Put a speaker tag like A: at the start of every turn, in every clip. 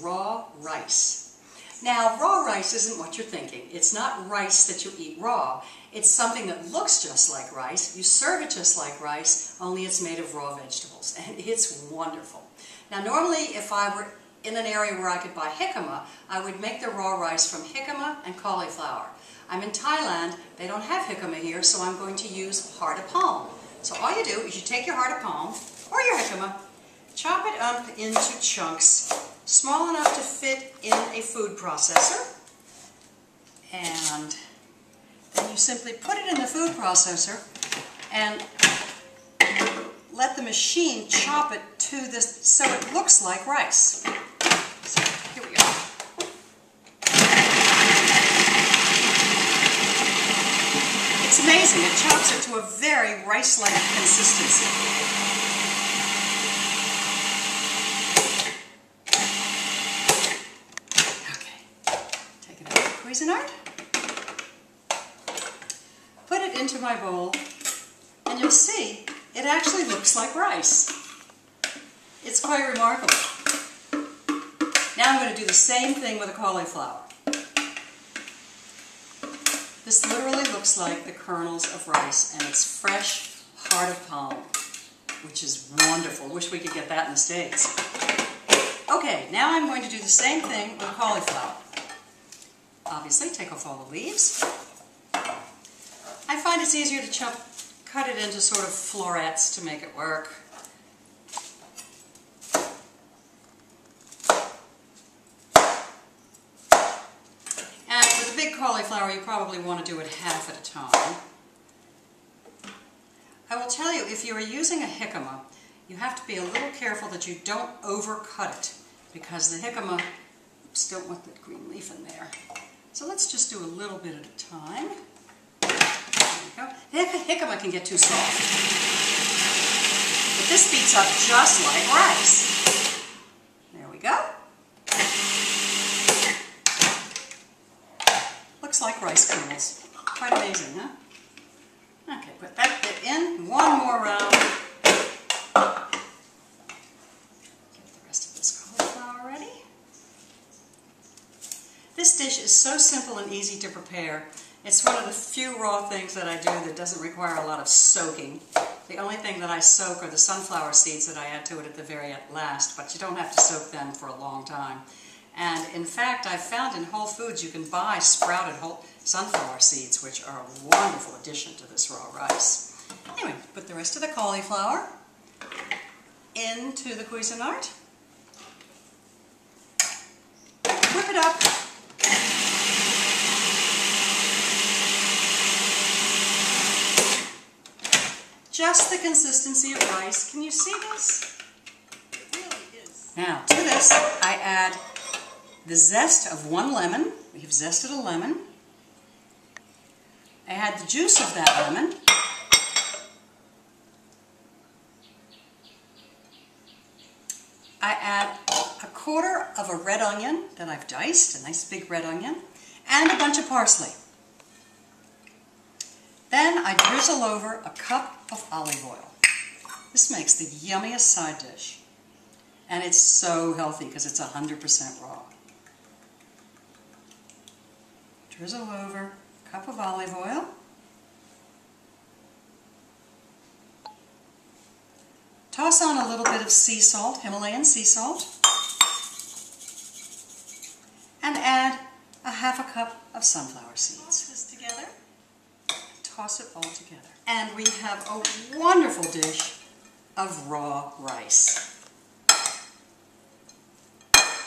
A: raw rice. Now, raw rice isn't what you're thinking. It's not rice that you eat raw. It's something that looks just like rice. You serve it just like rice, only it's made of raw vegetables, and it's wonderful. Now, normally, if I were in an area where I could buy jicama, I would make the raw rice from jicama and cauliflower. I'm in Thailand. They don't have jicama here, so I'm going to use heart of palm. So all you do is you take your heart of palm, or your jicama, chop it up into chunks, small enough to fit in a food processor, and then you simply put it in the food processor and let the machine chop it to this so it looks like rice. So here we go. It's amazing. It chops it to a very rice-like consistency. Okay. Take it out of the Cuisinart. Put it into my bowl, and you'll see it actually looks like rice. It's quite remarkable. Now I'm going to do the same thing with a cauliflower. This literally looks like the kernels of rice, and it's fresh heart of palm, which is wonderful. Wish we could get that in the States. Okay, now I'm going to do the same thing with cauliflower. Obviously, take off all the leaves. I find it's easier to cut it into sort of florets to make it work. And with a big cauliflower, you probably want to do it half at a time. I will tell you, if you are using a jicama, you have to be a little careful that you don't overcut it, because the jicama, oops, don't want that green leaf in there. So let's just do a little bit at a time. Jicama can get too soft. But this beats up just like rice. There we go. Looks like rice kernels. Quite amazing, huh? Okay, put that bit in. One more round. Get the rest of this cauliflower ready. This dish is so simple and easy to prepare. It's one of the few raw things that I do that doesn't require a lot of soaking. The only thing that I soak are the sunflower seeds that I add to it at the very last, but you don't have to soak them for a long time. And in fact, I've found in Whole Foods you can buy sprouted whole sunflower seeds, which are a wonderful addition to this raw rice. Anyway, put the rest of the cauliflower into the Cuisinart. Whip it up. Just the consistency of rice. Can you see this? It really is. Now, to this, I add the zest of one lemon. We have zested a lemon. I add the juice of that lemon. I add a quarter of a red onion that I've diced, a nice big red onion, and a bunch of parsley. Then I drizzle over a cup of olive oil. This makes the yummiest side dish. And it's so healthy because it's 100% raw. Drizzle over a cup of olive oil. Toss on a little bit of sea salt, Himalayan sea salt. And add a half a cup of sunflower seeds. Toss this together. Toss it all together. And we have a wonderful dish of raw rice.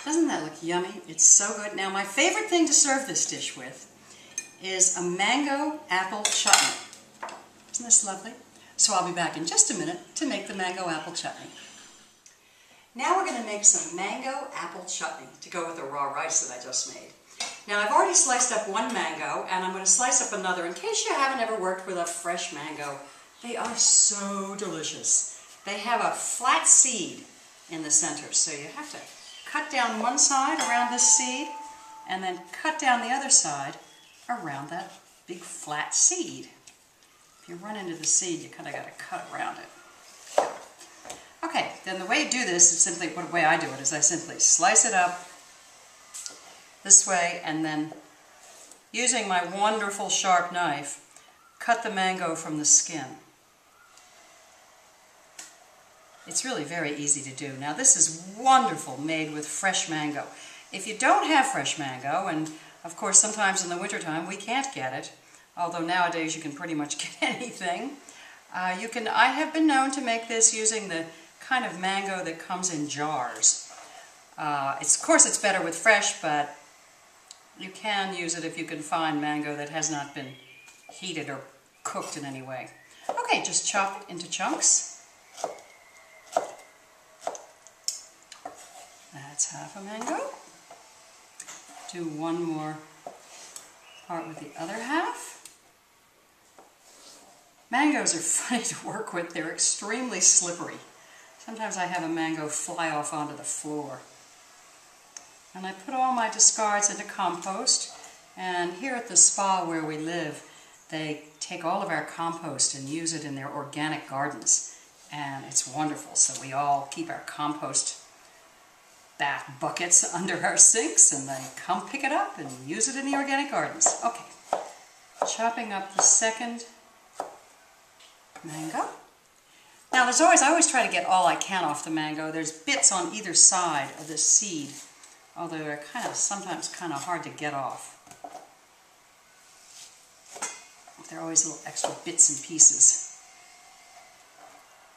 A: Doesn't that look yummy? It's so good. Now, my favorite thing to serve this dish with is a mango apple chutney. Isn't this lovely? So I'll be back in just a minute to make the mango apple chutney. Now we're going to make some mango apple chutney to go with the raw rice that I just made. Now, I've already sliced up one mango, and I'm going to slice up another in case you haven't ever worked with a fresh mango. They are so delicious. They have a flat seed in the center, so you have to cut down one side around this seed, and then cut down the other side around that big flat seed. If you run into the seed, you kind of got to cut around it. Okay, then the way you do this is simply, the way I do it is I simply slice it up this way, and then using my wonderful sharp knife, cut the mango from the skin. It's really very easy to do. Now this is wonderful made with fresh mango. If you don't have fresh mango, and of course sometimes in the wintertime we can't get it, although nowadays you can pretty much get anything, I have been known to make this using the kind of mango that comes in jars. Of course it's better with fresh, but you can use it if you can find mango that has not been heated or cooked in any way. Okay, just chop it into chunks. That's half a mango. Do one more part with the other half. Mangoes are funny to work with. They're extremely slippery. Sometimes I have a mango fly off onto the floor. And I put all my discards into compost. And here at the spa where we live, they take all of our compost and use it in their organic gardens. And it's wonderful. So we all keep our compost bath buckets under our sinks, and they come pick it up and use it in the organic gardens. Okay, chopping up the second mango. Now I always try to get all I can off the mango. There's bits on either side of the seed, although they're sometimes kind of hard to get off. There are always little extra bits and pieces.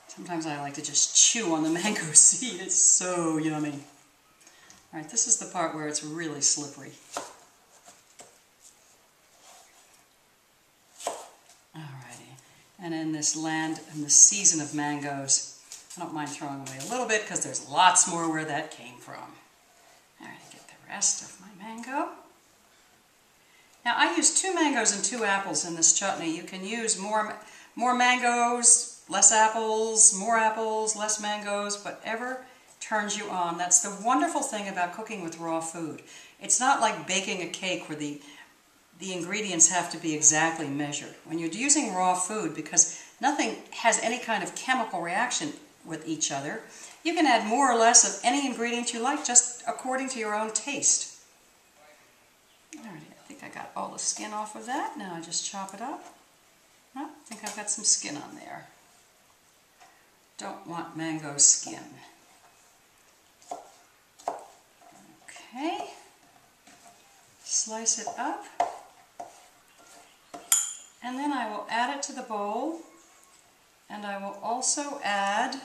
A: Sometimes I like to just chew on the mango seed. It's so yummy. Alright, this is the part where it's really slippery. Alrighty, and in this season of mangoes, I don't mind throwing away a little bit because there's lots more where that came from. Alright, get the rest of my mango. Now I use 2 mangoes and 2 apples in this chutney. You can use more mangoes, less apples, more apples, less mangoes, whatever turns you on. That's the wonderful thing about cooking with raw food. It's not like baking a cake where the ingredients have to be exactly measured. When you're using raw food, because nothing has any kind of chemical reaction with each other, you can add more or less of any ingredient you like, just according to your own taste. Alright, I think I got all the skin off of that. Now I just chop it up. Oh, I think I've got some skin on there. Don't want mango skin. Okay, slice it up, and then I will add it to the bowl, and I will also add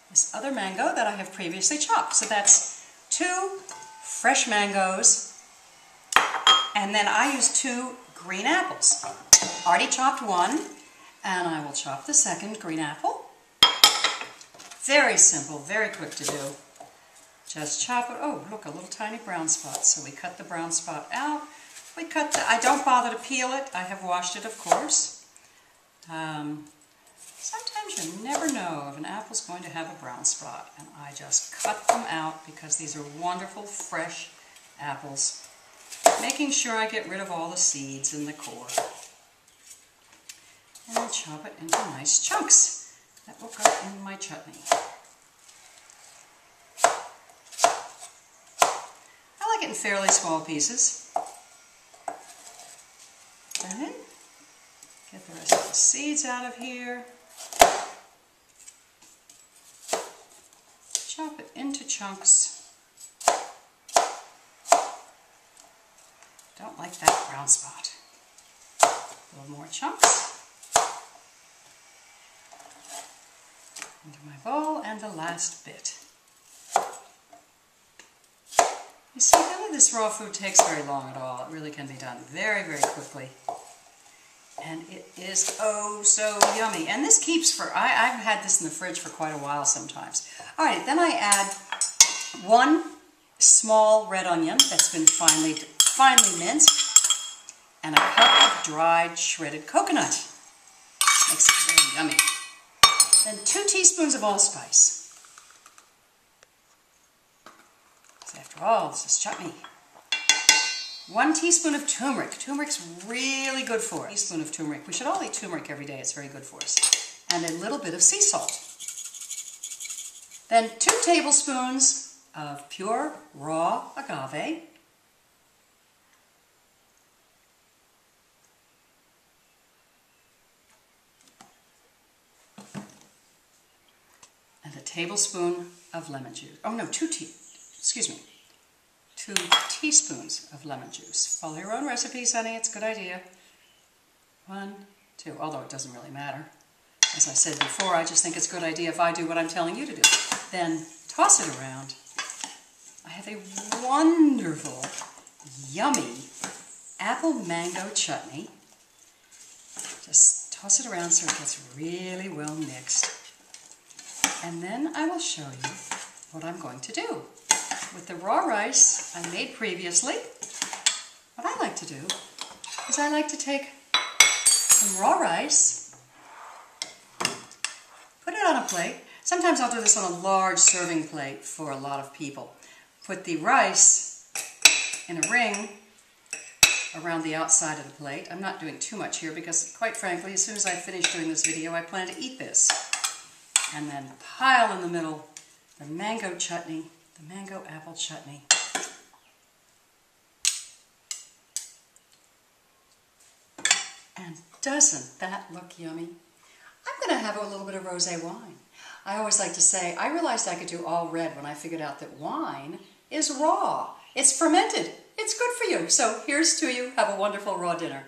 A: this other mango that I have previously chopped. So that's 2 fresh mangoes, and then I use 2 green apples. Already chopped one, and I will chop the second green apple. Very simple, very quick to do. Just chop it. Oh, look, a little tiny brown spot. So we cut the brown spot out. I don't bother to peel it. I have washed it, of course. Sometimes you never know if an apple's going to have a brown spot. And I just cut them out because these are wonderful, fresh apples. Making sure I get rid of all the seeds and the core. And then chop it into nice chunks that will go in my chutney. In fairly small pieces. Then get the rest of the seeds out of here. Chop it into chunks. Don't like that brown spot. A little more chunks. Into my bowl, and the last bit. You see, none of this raw food takes very long at all. It really can be done very, very quickly. And it is oh so yummy. And this keeps for, I've had this in the fridge for quite a while sometimes. Alright, then I add 1 small red onion that's been finely minced, and a cup of dried shredded coconut. Makes it very yummy. Then 2 teaspoons of allspice. After all, this is chutney. 1 teaspoon of turmeric. Turmeric's really good for us. 1 teaspoon of turmeric. We should all eat turmeric every day. It's very good for us. And a little bit of sea salt. Then 2 tablespoons of pure raw agave. And a tablespoon of lemon juice. Oh no, 2 teaspoons of lemon juice. Follow your own recipes, honey, it's a good idea. 1, 2, although it doesn't really matter. As I said before, I just think it's a good idea if I do what I'm telling you to do. Then toss it around. I have a wonderful, yummy apple mango chutney. Just toss it around so it gets really well mixed. And then I will show you what I'm going to do. With the raw rice I made previously, what I like to do is I like to take some raw rice, put it on a plate. Sometimes I'll do this on a large serving plate for a lot of people. Put the rice in a ring around the outside of the plate. I'm not doing too much here because, quite frankly, as soon as I finish doing this video, I plan to eat this. And then pile in the middle the mango chutney, the mango apple chutney. And doesn't that look yummy? I'm going to have a little bit of rosé wine. I always like to say, I realized I could do all red when I figured out that wine is raw. It's fermented. It's good for you. So here's to you. Have a wonderful raw dinner.